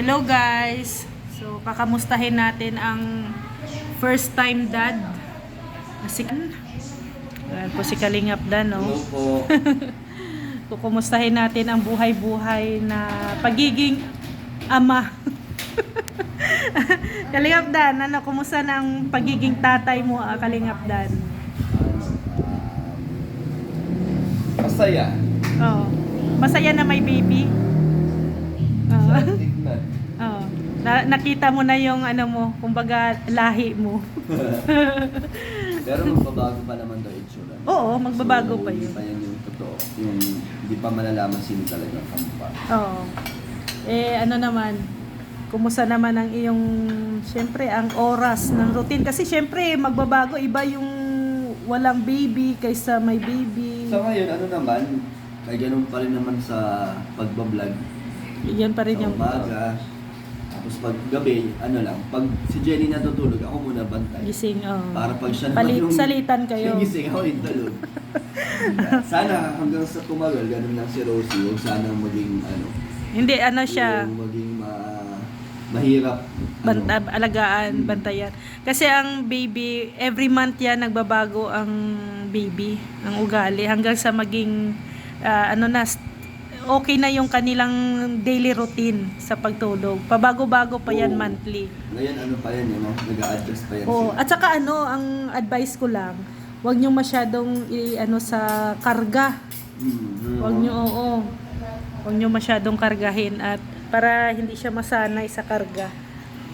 Hello guys! So, kakamustahin natin ang first time dad. Ayan po si Kalingap Dan, no? Hello po. Kukumustahin natin ang buhay-buhay na pagiging ama. Kalingap Dan, ano, kumusta na ang pagiging tatay mo, Kalingap Dan? Masaya. Oh. Masaya na may baby? Oh. Sa tignan. Oh. Nakita mo na yung ano mo, kumbaga lahi mo. Pero magbabago pa naman daw itsura. Oo, magbabago pa Hindi yun. pa yan yung totoo. Yung hindi pa malalaman sino talaga ang kamukha. Oo. Ano naman, kumusta naman ang iyong, syempre, ang oras ng routine? Kasi syempre, magbabago, iba yung walang baby kaysa may baby. Sa ngayon, ano naman, ay ganun pa rin naman sa pagbablog. Yan pa rin Sa yung... umaga. Tapos pag gabi, ano lang, pag si Jenny natutulog, ako muna bantay. Gising, oh. Para pag siya naman yung... Salitan kayo. Gising ako yung tulog. Sana hanggang sa tumagal, ganun lang si Rosie. Huwag sana maging ano. Hindi, ano siya, Yung maging mahirap. alagaan, bantayan. Kasi ang baby, every month yan, nagbabago ang baby, ang ugali, hanggang sa maging, okay na yung kanilang daily routine sa pagtulog. Pabago-bago pa yan Oo. monthly. Ngayon ano pa yan, no? Nag-a-adjust pa yan Oo. sila. At saka ang advice ko lang, huwag nyo masyadong sa karga. Huwag nyo, huwag nyo masyadong kargahin at para hindi siya masanay sa karga.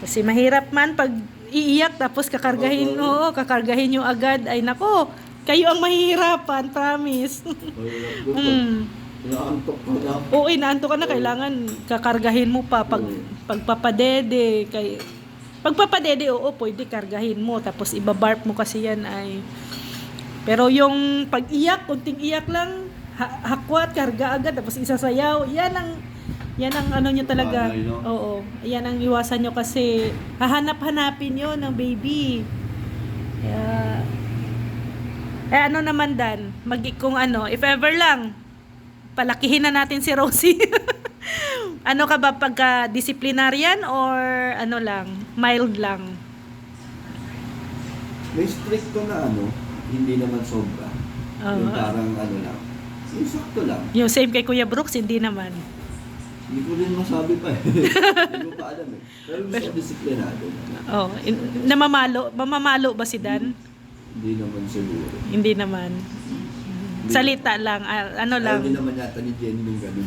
Kasi mahirap man pag iiyak tapos kakargahin, kakargahin nyo agad. Ay nako, kayo ang mahihirapan, promise. Inaantok ko na. Oo, inaanto ka na, kailangan kakargahin mo pa pagpapadede pagpapadede, oo, pwede kargahin mo tapos ibabarp mo kasi yan ay. Pero yung pag-iyak, kunting iyak lang, hakwat, karga agad tapos isasayaw, yan ang ano nyo talaga. Bagay, no? Oo, yan ang iwasan nyo kasi hahanap-hanapin yun ng baby. Kaya ano naman Dan, kung if ever lang palakihin na natin si Rosie. Ano ka ba, pagka disciplinarian or ano lang, mild lang? May stricto na hindi naman sobra. Yung parang lang. Yung sakto lang. Yung same kay Kuya Brooks, hindi naman. Hindi ko rin masabi pa eh. Hindi ko pa alam eh. Pero gusto disiplinado. Oh, mamamalo ba si Dan? Hindi naman siguro. Hindi naman. Salita lang, ano lang. Ayaw din naman yata ni Jenny ng ganun.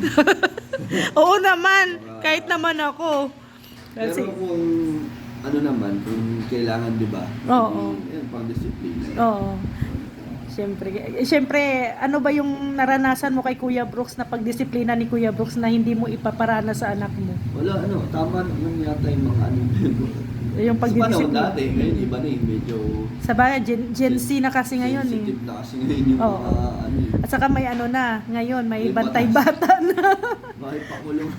Oo naman, kahit naman ako. Kasi, Pero kung kung kailangan, di ba? Oo. Yan, pang-disiplina. oo. Siyempre, ano ba yung naranasan mo kay Kuya Brooks na pagdisiplina ni Kuya Brooks na hindi mo ipaparana sa anak mo? Wala, tama naman yata yung mga Yung Sa panahon pagdidisiplina. dati, ngayon iba na medyo Sa bagay, Gen Z na kasi ngayon eh. sensitive na kasi ngayon yung Oo. mga At saka may ngayon, may May bantay-bata na. Bakit pakulong?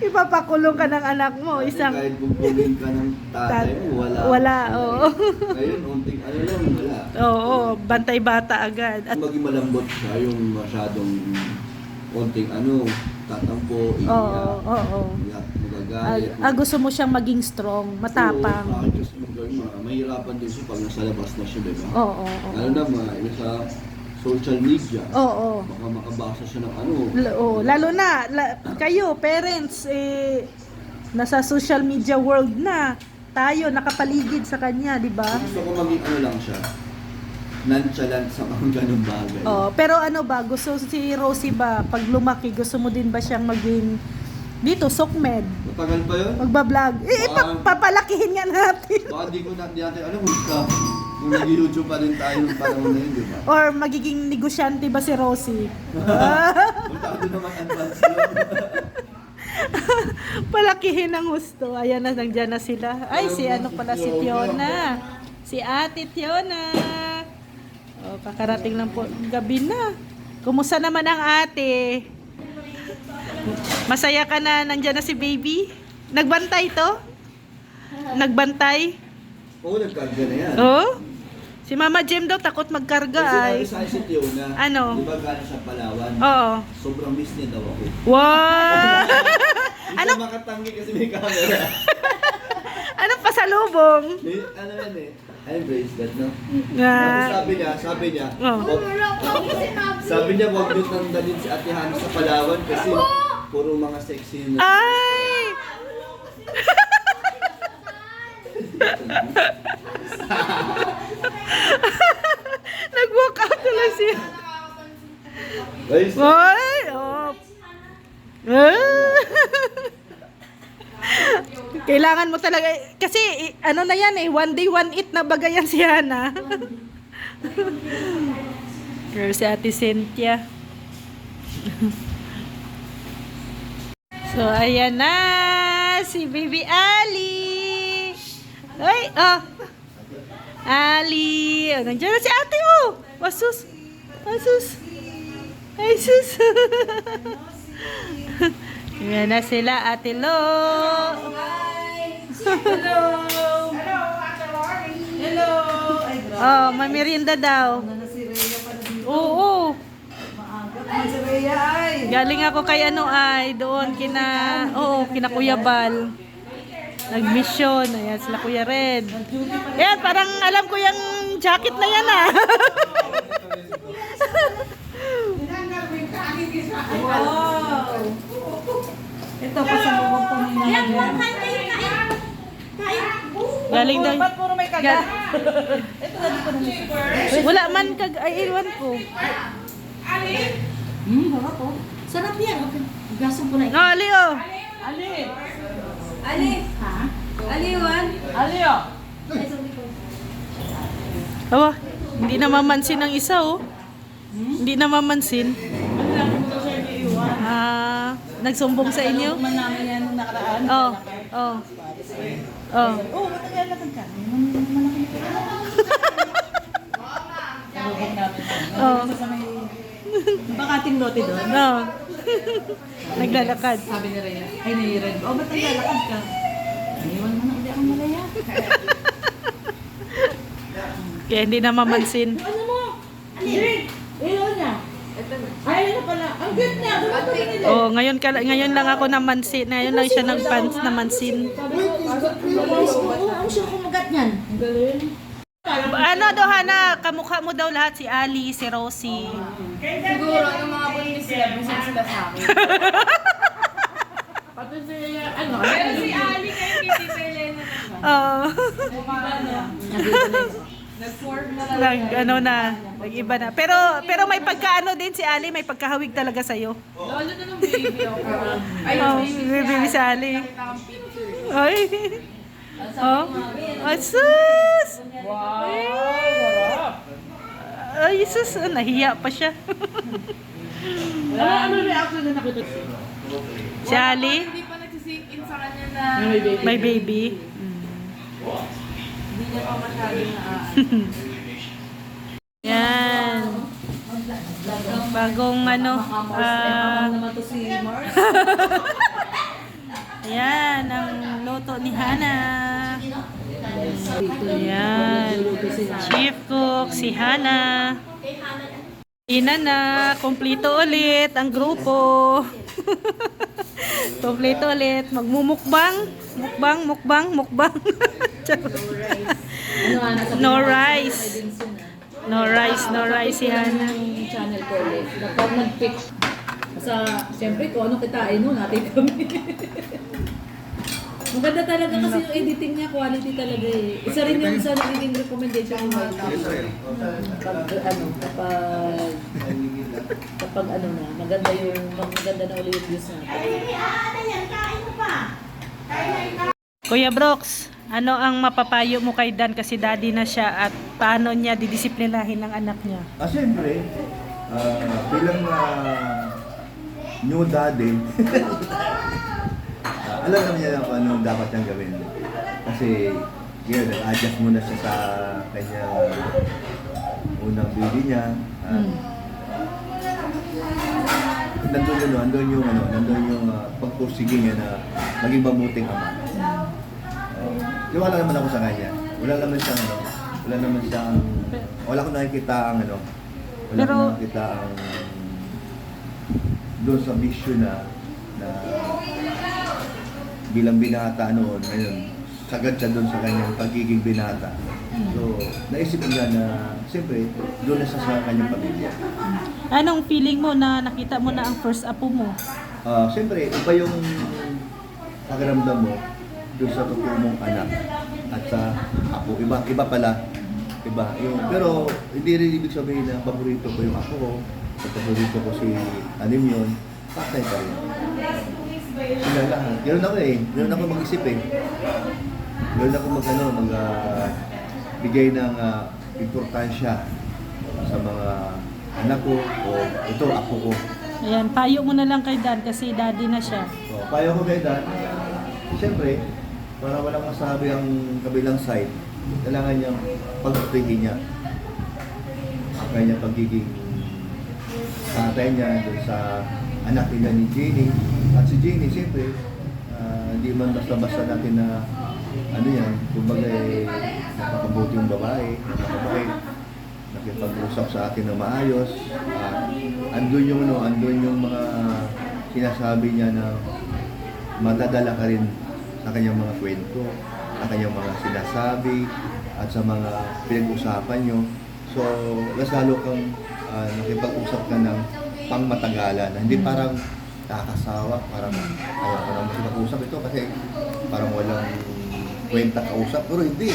Ipapakulong ka ng anak mo. Dati Isang, kahit bubulin ka ng tatay mo, wala. Wala, oo. Ngayon, unting lang, wala. oo, bantay-bata agad. At, Maging malambot siya, yung masyadong unting tatampo, oo, iiyak, oo. magagalit. Gusto mo siyang maging strong, matapang. Oo, bakit gusto mo gawin mahirapan din siya pag nasa labas na siya, diba? Oo, Lalo na sa social media. Oo. Baka makabasa siya ng Lalo na, kayo, parents, nasa social media world na. Tayo, nakapaligid sa kanya, di ba? Gusto ko maging lang siya. Nonchalant sa mga ganung bagay. Pero gusto si Rosie ba, pag lumaki, gusto mo din ba siyang maging dito, Sokmed? Matagal pa yun? Magbablog? Papalakihin nga natin. Baka di natin alam kung nag-YouTube pa rin tayo ng panahon na yun, di ba? Or magiging negosyante ba si Rosie? Magkado naman advance yun. Palakihin ng gusto. Ayan na, nandiyan na sila. Ay, si si Tiona. Si Ate Tiona. Kakarating lang po. Gabi na. Kumusta naman ang ate? Masaya ka na, nandiyan na si baby? Nagbantay to? Nagbantay? Oo, nagkarga na yan. Oh? Si Mama Jem daw takot magkarga ay. Kasi sabi sa Tiona, Ano? di ba galing sa Palawan? Oo. Sobrang miss niya daw ako. Wow! Hindi Ano? siya makatanggi kasi may camera. Anong pasalubong? Ano yan eh? Ay, bracelet, no? Nga. Tapos sabi niya, Oh. sabi niya, huwag niyo tanggalin si Ate Hana sa Palawan kasi puro mga sexy na. Ay! Nag-walk out na lang siya. Guys, Ay! Oh. Ah. Kailangan mo talaga, kasi ano na yan eh, one day, one eat na bagayan si Hana. Girl, si Ate Cynthia. So, ayan na, si Baby Ali. Ay, oh. Ali. Oh, nandiyan na si ate, oh. Wasus. Wasus. Ay, sus. Ayan na sila, Ate Lo. Hello! Ate Lori! Hello! Ay, grabe. Oh, mamirienda daw. Si Rhea pa na dito. Oo. Maaga naman si Rhea ay. Galing ako kay ano ay, doon kina Kuya Bal. Nag-mission. Ayan sila Kuya Red. Ayan, parang alam ko yung jacket na yan ah. Wow! Ito, pasalubong ko ng mga dyan. Galing daw. Ba't puro may kagat? Ito, lagi ko na Wala man ay iwan ko. Baka po. Sarap yan. Gasong ko na No, Ali oh. Ali! Ali. Ha? Ali, Juan. Ali, oh! Awa, hindi na mamansin ang isa oh. Hindi na mamansin. Ano lang kung ito siya iiwan? Nagsumbong sa inyo? Man namin yan nung nakaraan. Oh. Oh. Oh. Oh, matagal na ka. Malaki Salubong namin. Oh. Sa may... Bakating lote doon. No. Naglalakad. Sabi ni Rhea, ay nairan ko. Oh, ba't naglalakad ka? Iniwan mo na ulit ang malaya. Kaya hindi na mamansin. Ano mo? Ali! Ayaw niya. Ayaw na pala. Ang cute niya. Bakit ba nila? Oh, ngayon lang ako namansin. Ngayon lang siya nagpans namansin. Ang siya kumagat niyan. Ang galing. Ano daw Hana, kamukha mo daw lahat si Ali, si Rosie. Siguro, yung mga buntis sila, bisan sila sa akin. Pati si, ano? Pero si Ali kayo, Kitty Pelena. Oh. Nag-form na lang. Nag-iba na. Pero may pagkaano din si Ali, may pagkahawig talaga sa iyo. Lalo na ng baby ako. Ay, Oh, baby si Ali. Ay. Oh. Asus. wow! Sarap! Ay, sus, nahiya pa siya. Ano reaction na nakita? Si Ali, Hindi pa nagsisink in sa kanya na may baby. hindi niya pa masyadong Yan. Bagong ano, naman to si Mars. ayan, ang loto ni Hana. Ayan. Chief cook, si Hana. Ina na, kumpleto ulit ang grupo. Kumpleto ulit. Magmumukbang. Mukbang. No rice. No rice si Hana. Yung channel ko ulit. Kapag nag-pick siyempre kung ano kitain nun, natin kami. Maganda talaga kasi yung editing niya, quality talaga eh. Isa rin yung sa nagiging recommendation ni Mike. Kapag ano na, maganda na ulit yung views natin. Kuya Brooks, ano ang mapapayo mo kay Dan kasi daddy na siya at paano niya didisiplinahin ang anak niya? Siyempre, bilang new daddy, alam naman niya kung ano dapat niyang gawin. Kasi, yun, nag-adjust muna siya sa kanyang unang baby niya. Nandun yung pagpursige niya na maging mabuting ama. Tiwala naman ako sa kanya. Wala akong nakikita ang doon sa mission na bilang binata noon, ngayon, sagad siya doon sa kanyang pagiging binata. So, naisip niya na, siyempre, doon na siya sa kanyang pamilya. Anong feeling mo na nakita mo na ang first apo mo? Siyempre, iba yung pakiramdam mo doon sa totoo mong anak at sa apo. Iba pala. Iba. Pero, hindi rin ibig sabihin na paborito ko yung apo ko, at paborito ko si Anim yun, patay pa rin. Sila lahat. Ganoon ako eh. Ganoon ako mag-isip eh. Ganoon ako bigay ng importansya sa mga anak ko o ito, apo ko. Ayan, payo mo na lang kay dad kasi daddy na siya. So, payo ko kay dad, siyempre, para walang masabi ang kabilang side, kailangan niyang pagpapigin niya ang kanyang pagiging tatay niya doon sa anak nila ni Jenny. At si Jenny, siyempre, hindi man basta-basta natin na ano yan, kumbaga napakabuti yung babae, napakabait, nakipag-usap sa atin na maayos. Andun yung mga sinasabi niya na madadala ka rin sa kanyang mga kwento, sa kanyang mga sinasabi, at sa mga pinag-usapan nyo. So, mas lalo kang nakipag-usap ka ng pangmatagalan, hindi parang nakakasawa, parang ayaw ka naman makipag-usap ito kasi parang walang kwenta kausap, pero hindi.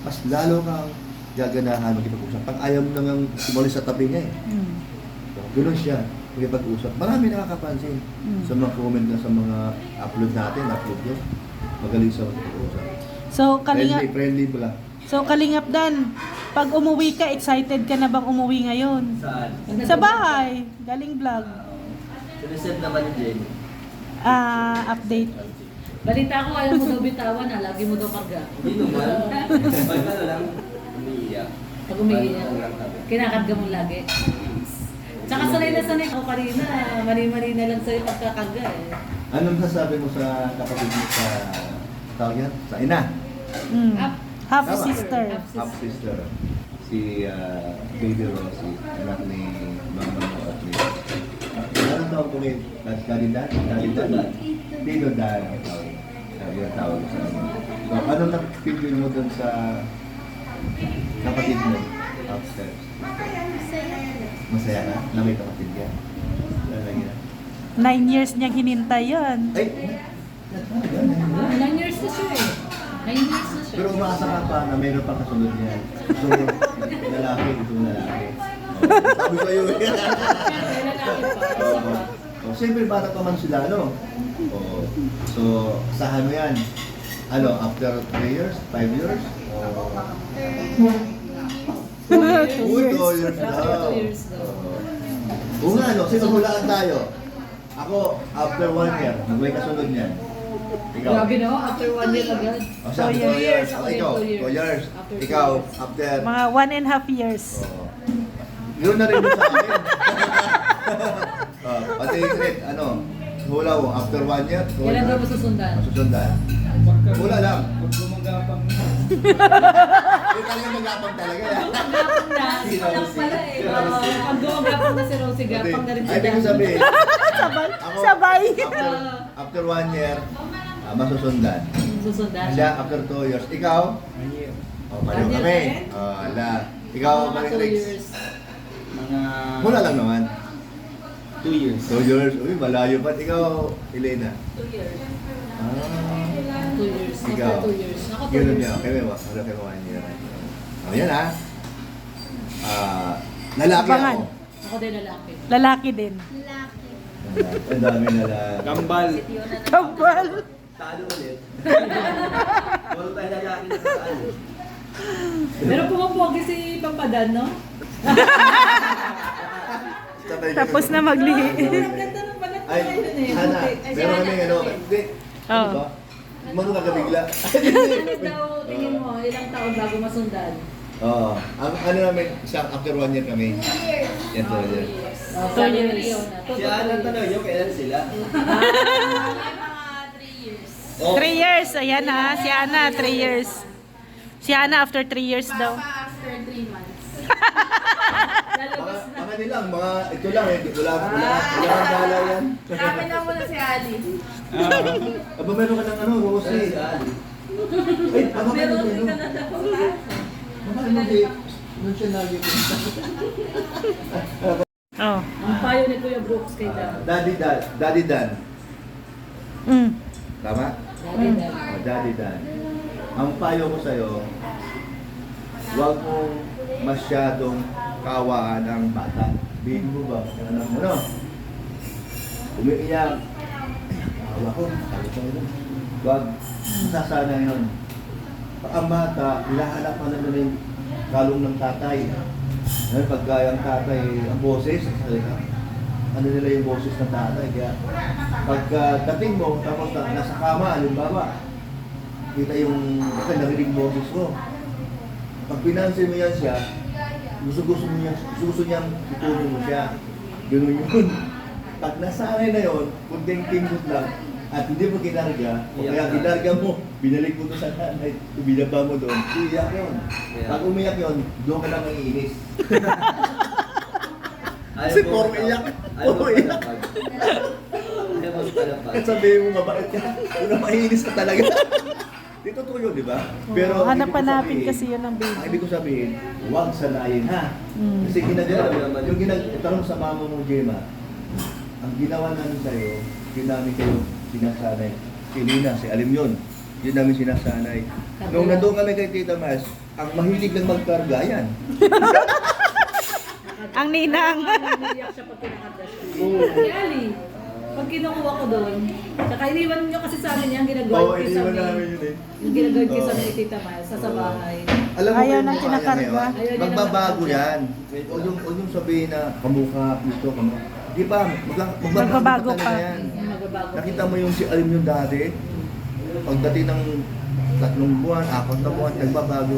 Mas lalo kang gaganahan makipag-usap. Pag ayaw mo nang umalis sa tabi niya eh. So, gano'n siya, makipag-usap. Marami nakakapansin sa mga comment na sa mga upload yun. Magaling sa makipag-usap. So, Kalingap, Friendly pala. Kalingap Dan, pag umuwi ka, excited ka na bang umuwi ngayon? Saan? Sa bahay, galing vlog. Sinesend naman ni Jenny. Update. Balita ko, ayaw mo daw bitawan ha, lagi mo daw karga. Hindi naman. Pag ano lang, umiiyak. Pag umiiyak, Pag lang tabi. kinakarga mo lagi. Tsaka sanay na sanay ako kanina, mali-mali na lang sa'yo pagkakarga eh. Anong sasabi mo sa kapatid mo sa tawag yan? Sa ina? Half Tama. sister. Half sister. Si Baby Rosie, anak ni Mama mo at ni... Anong tawag ko ngayon? Kalidad? Tito Dan ang tawag. Sabi ang tawag sa kanya. So, anong napipigil mo dun sa kapatid mo upstairs? Masaya ka? Na may kapatid ka? Lalagyan na. 9 years niyang hinintay yan. Ay! 9 years na siya eh. 9 years na siya. Pero umaasa ka pa na mayroon pa kasunod niyan. So, lalaki, itong lalaki. Sabi ko yun. May lalaki pa, isa pa. Siyempre, bata pa man sila, ano? Oo. So, asahan mo yan. After 3 years? 5 years? Uy, 2 years After daw. 2 years daw. Oo nga, sinuhulaan tayo. Ako, after 1 year, may kasunod niyan. Ikaw. Grabe no, after 1 year agad. Sabi 2 years. Ako Ikaw, din, 2 years. After 2 Ikaw, years. after... Mga 1.5 years. Oo. Yun na rin yun sa akin. Pati Ingrid, hula mo, after 1 year, Kailan daw masusundan? masusundan. Hula lang. Pag gumagapang na. Yung talaga magapang talaga. Gapang na, si lang pala eh. Pag gumagapang na si Rosie, gapang na rin Ay, ibig ko sabihin, Sabay. ako, Sabay. after 1 year, masusundan. Susundan. Siya, after 2 years. Ikaw? Pareho 1 year kami. din? Ikaw, Mga 2 Marilix. years. Mga... Mula lang naman. 2 years. 2 years. Uy, malayo pa. Ikaw, Elena. 2 years. 2 2 years. Ikaw. After 2 years. Ako 2 Yun years. niya. Okay, wala kayo 1 year. Yan ha. Lalaki Abangan. ako. Ako din lalaki. Lalaki din. Ang dami na lalaki. Gambal. Kabal. Talo ulit. Puro tayo lalaki na talo. Pero pumapogi si Pampadan, no? Tapos na maglihi. Ang ganda ng balat Ay, na yun eh. Hana, Puti. Ay, si meron Hana. kami hindi. Oo. Ano ba? Mano ka bigla. Ano daw tingin mo, ilang taon bago masundan? Oo. Ano namin, after 1 year kami. Yan, 2 years. Sabi ni Leon na. Si Ana tanong nyo, kailan sila? Mga 3 years. 3 years. Ayan na. Si Ana, 3 years. Si Ana after 3 years daw. Papa after 3 months. Lalabas na. Mga nilang, mga ito lang eh, ito lang. Wala kang dalaw yan. Sa amin lang muna si Ali. Aba, meron ka ng ano, Rosy. Si Ali. Ay, baka Pero meron hindi ano. ka na daw. Baka hindi. Doon siya lagi. Oh. Ang payo ni Kuya Brooks kay Dan. Daddy Dan. Mm. Tama? Daddy Dan. Daddy Dan. Ang payo ko sa'yo, huwag mong masyadong kawaan ang bata. Bihin mo ba? Alam mo, no? Umiiyak. Awa ko, sabi ko yun. Huwag, masasana yun. Pag ang bata, hinahanap ka na yung kalong ng tatay. Ngayon, pagka yung tatay, ang boses, ano nila yung boses ng tatay. Kaya, pagka dating mo, tapos nasa kama, halimbawa, kita yung narinig boses mo. Pag pinansin mo yan siya, gusto niyang ituloy mo siya. Ganun yun. Pag nasanay na yun, kunting tingot lang, at hindi mo kinarga, o kaya kinarga mo, binalik mo to sa nanay, binaba mo doon, iiyak yun. Pag umiyak yun, doon ka lang nangiinis. Kasi puro iyak. Puro iyak. Ayaw magpalapag. At sabihin mo, mabait ka, yun ang mainis ka talaga. Di totoo yun, di ba? Pero Hanap-hanapin kasi yun ang Ang baby. ibig ko sabihin, huwag sanayin ha. Mm. Kasi tanong sa mama mo, Gemma, ang ginawa namin sa'yo, yun namin kayo sinasanay. Si Nina, si Alim yun. Yun namin sinasanay. Nung nandun kami kay Tita Mas, ang mahilig lang magkarga yan. Ang ninang. Naiiyak siya pag kinakarga siya. Si Ali, pag kinukuha ko doon, saka iniwan nyo kasi sa amin yan, ginagawin ko sa iniwan amin. namin yun eh. Yung ginagawin ko sa Oo. amin ni Tita Mal, sa bahay. Alam mo Ayaw yung nang mukha kinakarga. niya ngayon, Ayaw niya magbabago nang yan. Huwag yung sabihin na kamukha, gusto, kamukha. Di ba? Magbabago pa. Yan. Magbabago. Nakita mo yung si Alim yung dati, pagdating ng 3 buwan, 4 na buwan, nagbabago.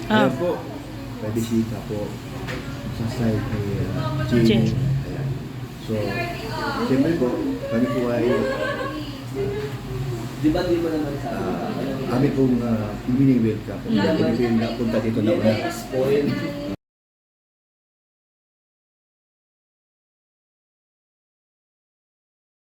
Ah. Ayan po, pwede sika po sa side ni Jane. Jane. Ayan. So, siyempre po, kami po ay Di ba di mo naman sa kami pong bini-welcome. Kami punta dito na una. Spoil.